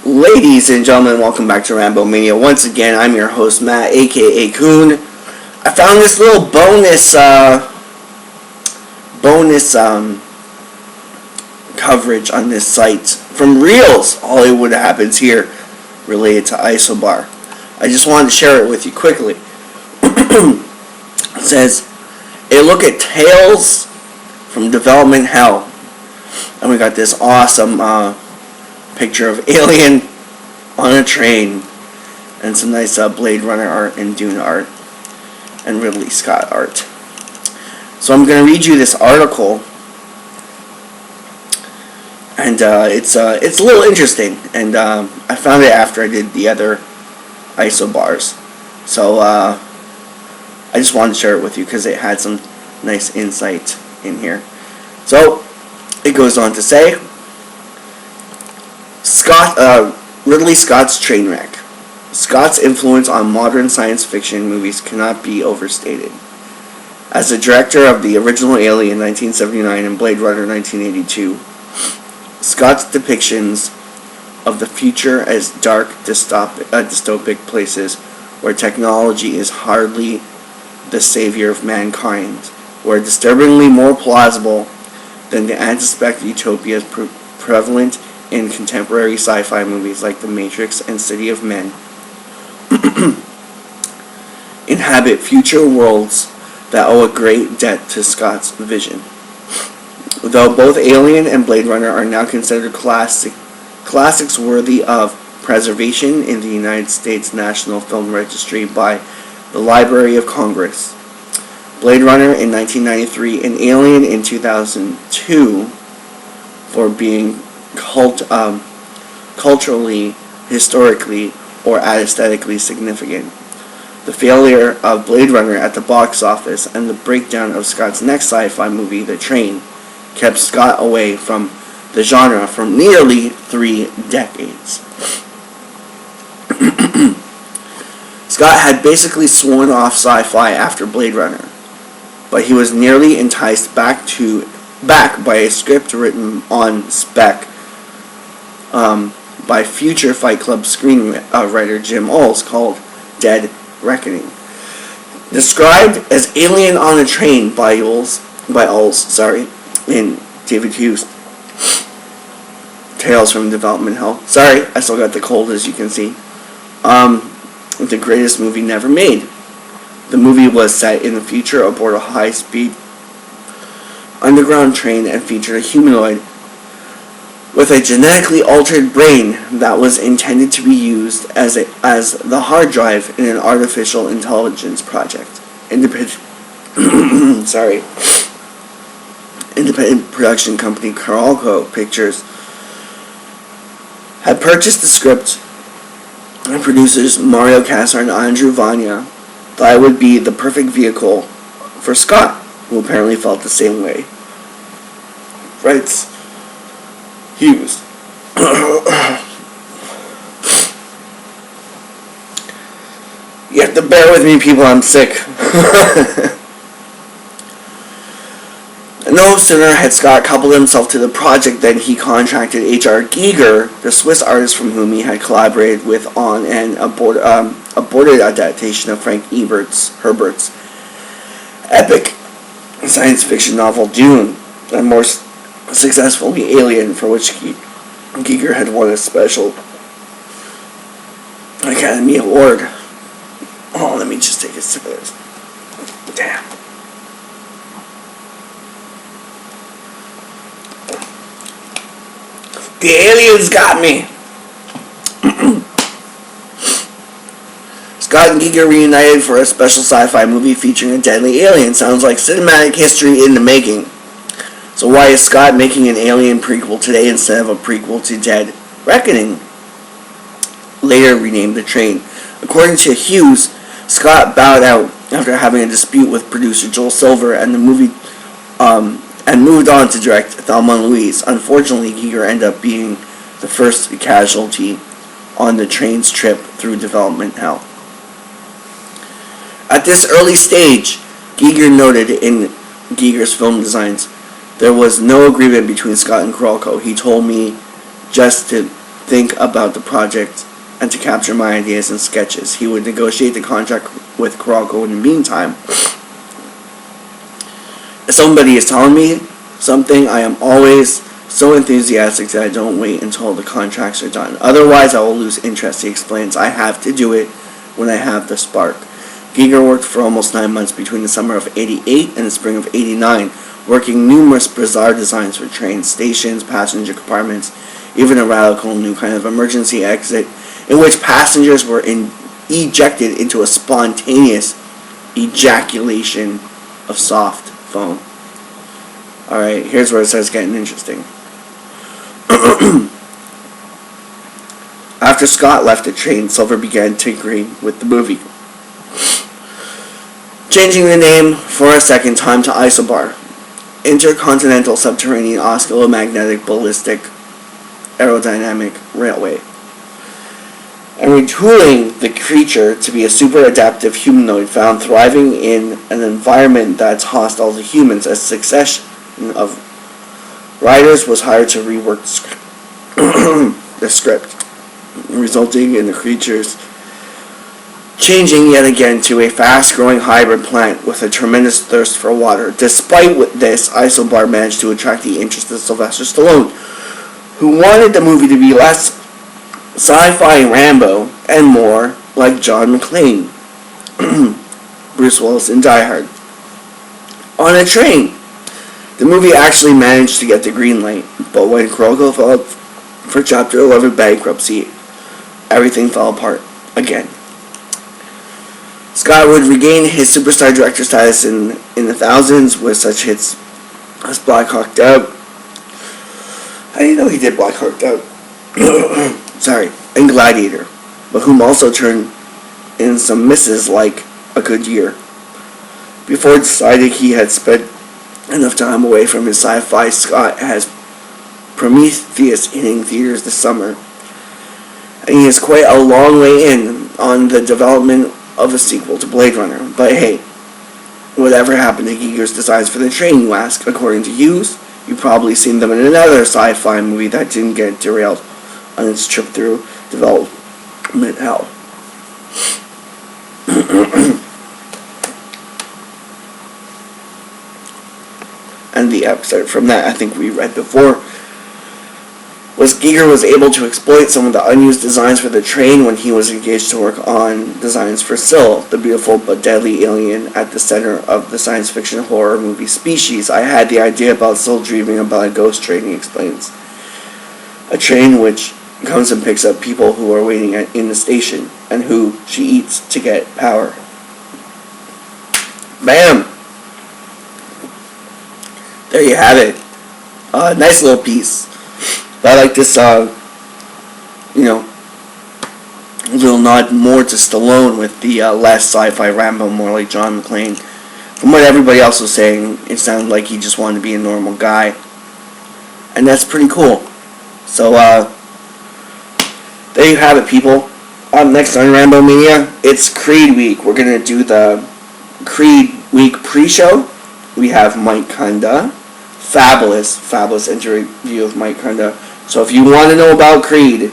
Ladies and gentlemen, welcome back to RAMBOMANIA. Once again, I'm your host, Matt, aka Coon. I found this little bonus coverage on this site from REELS. Hollywood Happens Here, related to ISOBAR. I just wanted to share it with you quickly. It says, a look at Tales from Development Hell. And we got this awesome picture of Alien on a train, and some nice Blade Runner art and Dune art and Ridley Scott art. So I'm going to read you this article, and it's a little interesting, and I found it after I did the other ISOBARs. So I just wanted to share it with you because it had some nice insight in here. So it goes on to say, Ridley Scott's Trainwreck. Scott's influence on modern science fiction movies cannot be overstated. As the director of the original Alien 1979 and Blade Runner 1982, Scott's depictions of the future as dark, dystopic places where technology is hardly the savior of mankind were disturbingly more plausible than the antispec utopias prevalent in contemporary sci-fi movies like The Matrix and City of Men. Inhabit future worlds that owe a great debt to Scott's vision. Though both Alien and Blade Runner are now considered classics worthy of preservation in the United States National Film Registry by the Library of Congress, Blade Runner in 1993 and Alien in 2002 for being culturally, historically, or aesthetically significant. The failure of Blade Runner at the box office and the breakdown of Scott's next sci-fi movie, The Train, kept Scott away from the genre for nearly 3 decades. Scott had basically sworn off sci-fi after Blade Runner, but he was nearly enticed back by a script written on spec by future Fight Club screenwriter Jim Ulls called Dead Reckoning. Described as Alien on a Train by Ulls, in David Hughes' Tales from Development Hell. Sorry, I still got the cold, as you can see. The greatest movie never made. The movie was set in the future aboard a high-speed underground train and featured a humanoid with a genetically altered brain that was intended to be used as the hard drive in an artificial intelligence project. Independent production company Carolco Pictures had purchased the script, and producers Mario Kassar and Andrew Vania thought it would be the perfect vehicle for Scott, who apparently felt the same way. Writes Hughes. You have to bear with me, people, I'm sick. No sooner had Scott coupled himself to the project than he contracted H.R. Giger, the Swiss artist from whom he had collaborated with on an aborted adaptation of Frank Herbert's epic science fiction novel Dune, and more successfully Alien, for which Giger had won a special Academy Award. Oh, let me just take a sip of this. Damn. The aliens got me. Scott and Giger reunited for a special sci-fi movie featuring a deadly alien. Sounds like cinematic history in the making. So why is Scott making an Alien prequel today instead of a prequel to Dead Reckoning, later renamed The Train? According to Hughes, Scott bowed out after having a dispute with producer Joel Silver and the movie, and moved on to direct Thelma and Louise. Unfortunately, Giger ended up being the first casualty on the train's trip through development hell. At this early stage, Giger noted in Giger's film designs, there was no agreement between Scott and Carolco. He told me just to think about the project and to capture my ideas and sketches. He would negotiate the contract with Kuroko in the meantime. If somebody is telling me something, I am always so enthusiastic that I don't wait until the contracts are done. Otherwise, I will lose interest, he explains. I have to do it when I have the spark. Giger worked for almost 9 months between the summer of '88 and the spring of '89, working numerous bizarre designs for trains, stations, passenger compartments, even a radical new kind of emergency exit in which passengers were ejected into a spontaneous ejaculation of soft foam. Alright, here's where it starts getting interesting. After Scott left the train, Silver began tinkering with the movie, changing the name for a second time to ISOBAR, Intercontinental Subterranean Oscillomagnetic Ballistic Aerodynamic Railway, and retooling the creature to be a super adaptive humanoid found thriving in an environment that's hostile to humans. A succession of writers was hired to rework the script, resulting in the creatures changing yet again to a fast-growing hybrid plant with a tremendous thirst for water. Despite this, ISOBAR managed to attract the interest of Sylvester Stallone, who wanted the movie to be less sci-fi Rambo and more like John McClane, Bruce Willis in Die Hard. On a train, the movie actually managed to get the green light, but when Kuroko filed for Chapter 11 bankruptcy, everything fell apart again. Scott would regain his superstar director status in the thousands with such hits as Black Hawk Down. How do you know he did Black Hawk Down? Sorry, and Gladiator, but whom also turned in some misses like A Good Year. Before deciding he had spent enough time away from his sci-fi, Scott has Prometheus hitting theaters this summer, and he is quite a long way in on the development of a sequel to Blade Runner. But hey, whatever happened to Giger's designs for the train, you ask? According to Hughes, you've probably seen them in another sci-fi movie that didn't get derailed on its trip through development hell. And the excerpt from that, I think we read before, was Giger was able to exploit some of the unused designs for the train when he was engaged to work on designs for Syl, the beautiful but deadly alien at the center of the science fiction horror movie Species. I had the idea about Syl dreaming about a ghost train, he explains. A train which comes and picks up people who are waiting in the station and who she eats to get power. Bam! There you have it. Nice little piece. But I like this, little nod more to Stallone with the less sci-fi Rambo, more like John McClane. From what everybody else was saying, it sounded like he just wanted to be a normal guy. And that's pretty cool. So, there you have it, people. Next on RAMBOMANIA, it's Creed Week. We're going to do the Creed Week pre-show. We have Mike Kunda. Fabulous interview of Mike Kunda. So if you want to know about Creed,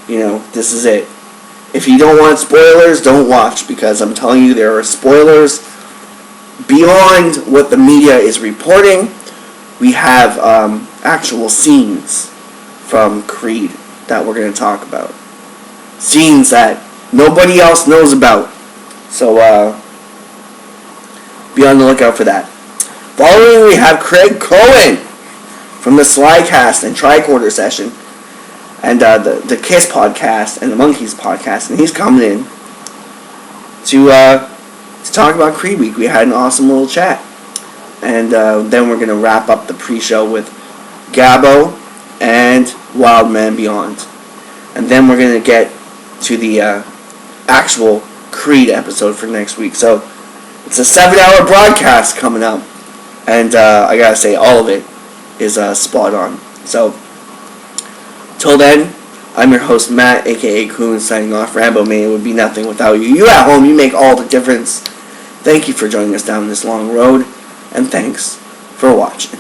this is it. If you don't want spoilers, don't watch, because I'm telling you there are spoilers beyond what the media is reporting. We have actual scenes from Creed that we're going to talk about. Scenes that nobody else knows about. So be on the lookout for that. Following, we have Craig Cohen from the Slycast and Tricorder Session, and the Kiss podcast and the Monkeys podcast, and he's coming in to talk about Creed Week. We had an awesome little chat, and then we're gonna wrap up the pre-show with Gabbo and Wild Man Beyond, and then we're gonna get to the actual Creed episode for next week. So it's a 7-hour broadcast coming up. And I gotta say, all of it is spot on. So, till then, I'm your host, Matt, aka Coon, signing off. RAMBOMANIA would be nothing without you. You at home, you make all the difference. Thank you for joining us down this long road, and thanks for watching.